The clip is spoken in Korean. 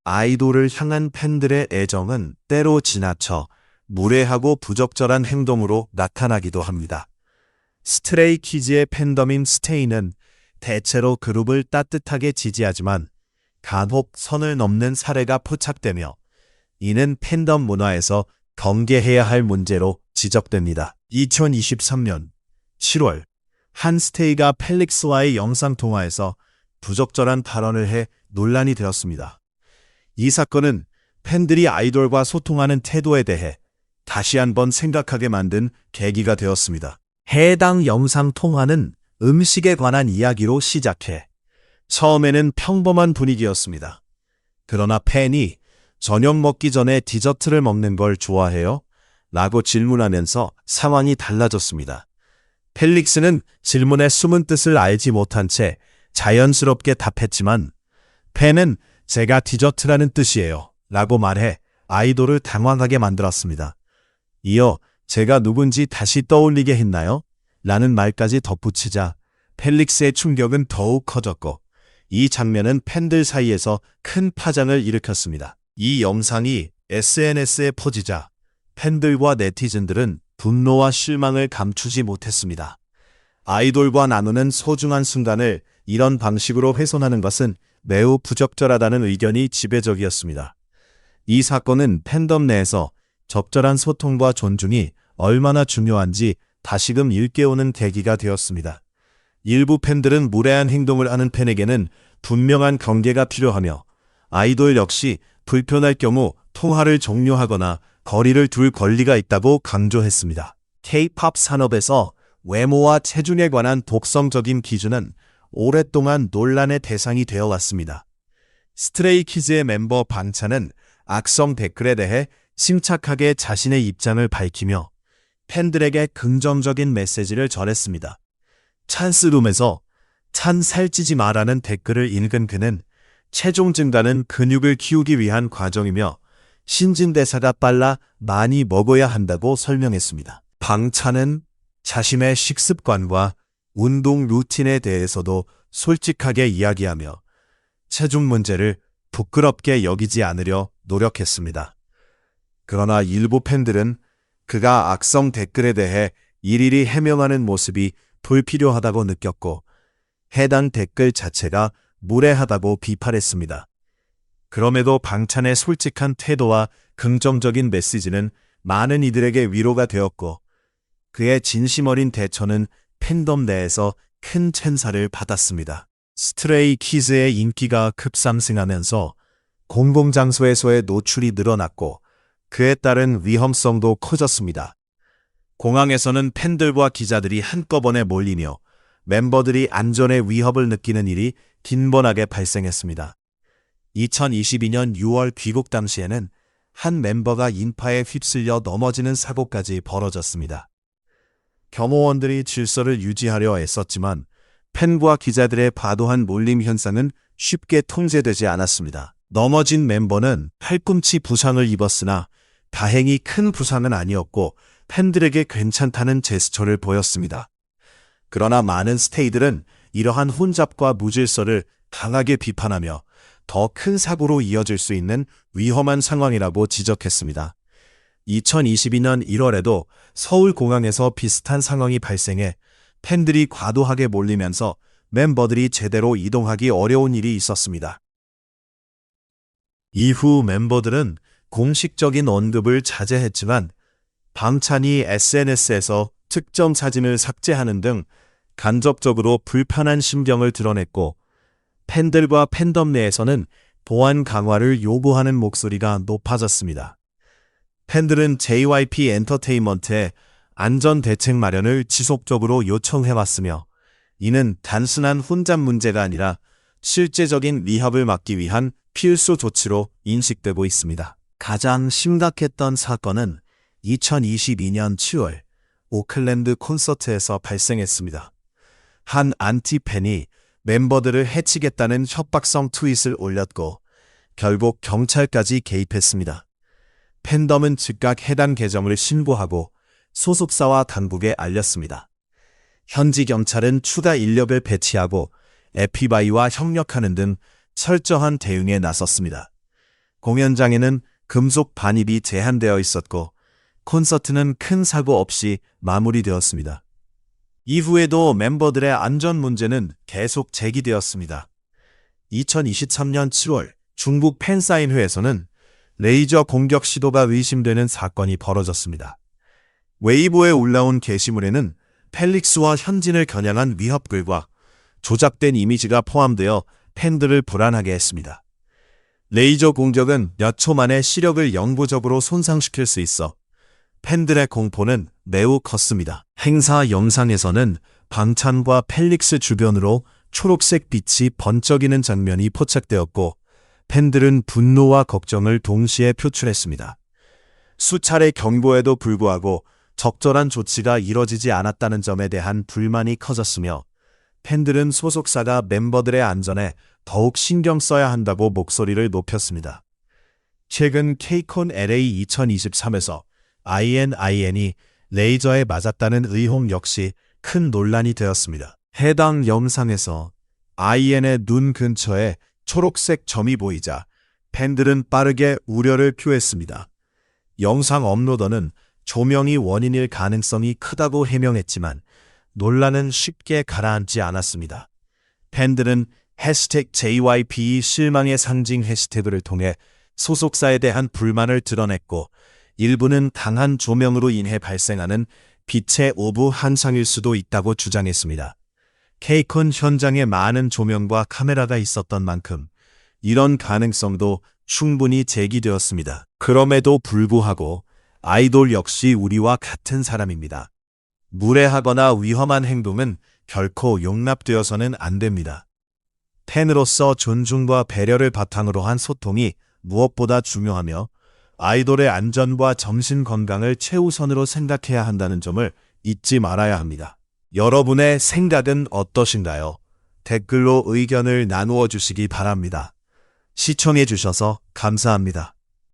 아이돌을 향한 팬들의 애정은 때로 지나쳐 무례하고 부적절한 행동으로 나타나기도 합니다. 스트레이키즈의 팬덤인 스테이는 대체로 그룹을 따뜻하게 지지하지만 간혹 선을 넘는 사례가 포착되며 이는 팬덤 문화에서 경계해야 할 문제로 지적됩니다. 2023년 7월 한 스테이가 펠릭스와의 영상통화에서 부적절한 발언을 해 논란이 되었습니다. 이 사건은 팬들이 아이돌과 소통하는 태도에 대해 다시 한번 생각하게 만든 계기가 되었습니다. 해당 영상통화는 음식에 관한 이야기로 시작해 처음에는 평범한 분위기였습니다. 그러나 팬이 저녁 먹기 전에 디저트를 먹는 걸 좋아해요? 라고 질문하면서 상황이 달라졌습니다. 펠릭스는 질문의 숨은 뜻을 알지 못한 채 자연스럽게 답했지만 팬은 제가 디저트라는 뜻이에요 라고 말해 아이돌을 당황하게 만들었습니다. 이어 제가 누군지 다시 떠올리게 했나요? 라는 말까지 덧붙이자 펠릭스의 충격은 더욱 커졌고 이 장면은 팬들 사이에서 큰 파장을 일으켰습니다. 이 영상이 SNS에 퍼지자 팬들과 네티즌들은 분노와 실망을 감추지 못했습니다. 아이돌과 나누는 소중한 순간을 이런 방식으로 훼손하는 것은 매우 부적절하다는 의견이 지배적이었습니다. 이 사건은 팬덤 내에서 적절한 소통과 존중이 얼마나 중요한지 다시금 일깨우는 계기가 되었습니다. 일부 팬들은 무례한 행동을 하는 팬에게는 분명한 경계가 필요하며 아이돌 역시 불편할 경우 통화를 종료하거나 거리를 둘 권리가 있다고 강조했습니다. K-POP 산업에서 외모와 체중에 관한 독성적인 기준은 오랫동안 논란의 대상이 되어 왔습니다. 스트레이키즈의 멤버 방찬은 악성 댓글에 대해 침착하게 자신의 입장을 밝히며 팬들에게 긍정적인 메시지를 전했습니다. 찬스룸에서 찬 살찌지 마라는 댓글을 읽은 그는 체중 증가는 근육을 키우기 위한 과정이며 신진대사가 빨라 많이 먹어야 한다고 설명했습니다. 방찬은 자신의 식습관과 운동 루틴에 대해서도 솔직하게 이야기하며 체중 문제를 부끄럽게 여기지 않으려 노력했습니다. 그러나 일부 팬들은 그가 악성 댓글에 대해 일일이 해명하는 모습이 불필요하다고 느꼈고 해당 댓글 자체가 무례하다고 비판했습니다. 그럼에도 방찬의 솔직한 태도와 긍정적인 메시지는 많은 이들에게 위로가 되었고 그의 진심 어린 대처는 팬덤 내에서 큰 찬사를 받았습니다. 스트레이 키즈의 인기가 급상승하면서 공공장소에서의 노출이 늘어났고 그에 따른 위험성도 커졌습니다. 공항에서는 팬들과 기자들이 한꺼번에 몰리며 멤버들이 안전에 위협을 느끼는 일이 빈번하게 발생했습니다. 2022년 6월 귀국 당시에는 한 멤버가 인파에 휩쓸려 넘어지는 사고까지 벌어졌습니다. 경호원들이 질서를 유지하려 애썼지만 팬과 기자들의 과도한 몰림 현상은 쉽게 통제되지 않았습니다. 넘어진 멤버는 팔꿈치 부상을 입었으나 다행히 큰 부상은 아니었고 팬들에게 괜찮다는 제스처를 보였습니다. 그러나 많은 스테이들은 이러한 혼잡과 무질서를 강하게 비판하며 더 큰 사고로 이어질 수 있는 위험한 상황이라고 지적했습니다. 2022년 1월에도 서울공항에서 비슷한 상황이 발생해 팬들이 과도하게 몰리면서 멤버들이 제대로 이동하기 어려운 일이 있었습니다. 이후 멤버들은 공식적인 언급을 자제했지만 방찬이 SNS에서 특정 사진을 삭제하는 등 간접적으로 불편한 심경을 드러냈고 팬들과 팬덤 내에서는 보안 강화를 요구하는 목소리가 높아졌습니다. 팬들은 JYP 엔터테인먼트에 안전 대책 마련을 지속적으로 요청해왔으며 이는 단순한 혼잡 문제가 아니라 실제적인 위협을 막기 위한 필수 조치로 인식되고 있습니다. 가장 심각했던 사건은 2022년 7월 오클랜드 콘서트에서 발생했습니다. 한 안티팬이 멤버들을 해치겠다는 협박성 트윗을 올렸고 결국 경찰까지 개입했습니다. 팬덤은 즉각 해당 계정을 신고하고 소속사와 당국에 알렸습니다. 현지 경찰은 추가 인력을 배치하고 에피바이와 협력하는 등 철저한 대응에 나섰습니다. 공연장에는 금속 반입이 제한되어 있었고 콘서트는 큰 사고 없이 마무리되었습니다. 이후에도 멤버들의 안전 문제는 계속 제기되었습니다. 2023년 7월 중국 팬사인회에서는 레이저 공격 시도가 의심되는 사건이 벌어졌습니다. 웨이보에 올라온 게시물에는 펠릭스와 현진을 겨냥한 위협글과 조작된 이미지가 포함되어 팬들을 불안하게 했습니다. 레이저 공격은 몇 초 만에 시력을 영구적으로 손상시킬 수 있어 팬들의 공포는 매우 컸습니다. 행사 영상에서는 방찬과 펠릭스 주변으로 초록색 빛이 번쩍이는 장면이 포착되었고 팬들은 분노와 걱정을 동시에 표출했습니다. 수차례 경고에도 불구하고 적절한 조치가 이뤄지지 않았다는 점에 대한 불만이 커졌으며 팬들은 소속사가 멤버들의 안전에 더욱 신경 써야 한다고 목소리를 높였습니다. 최근 KCON LA 2023에서 INI 레이저에 맞았다는 의혹 역시 큰 논란이 되었습니다. 해당 영상에서 IN의 눈 근처에 초록색 점이 보이자 팬들은 빠르게 우려를 표했습니다. 영상 업로더는 조명이 원인일 가능성이 크다고 해명했지만 논란은 쉽게 가라앉지 않았습니다. 팬들은 해시태그 JYP 실망의 상징 해시태그를 통해 소속사에 대한 불만을 드러냈고 일부는 강한 조명으로 인해 발생하는 빛의 오브 한상일 수도 있다고 주장했습니다. KCON 현장에 많은 조명과 카메라가 있었던 만큼 이런 가능성도 충분히 제기되었습니다. 그럼에도 불구하고 아이돌 역시 우리와 같은 사람입니다. 무례하거나 위험한 행동은 결코 용납되어서는 안 됩니다. 팬으로서 존중과 배려를 바탕으로 한 소통이 무엇보다 중요하며 아이돌의 안전과 정신 건강을 최우선으로 생각해야 한다는 점을 잊지 말아야 합니다. 여러분의 생각은 어떠신가요? 댓글로 의견을 나누어 주시기 바랍니다. 시청해 주셔서 감사합니다.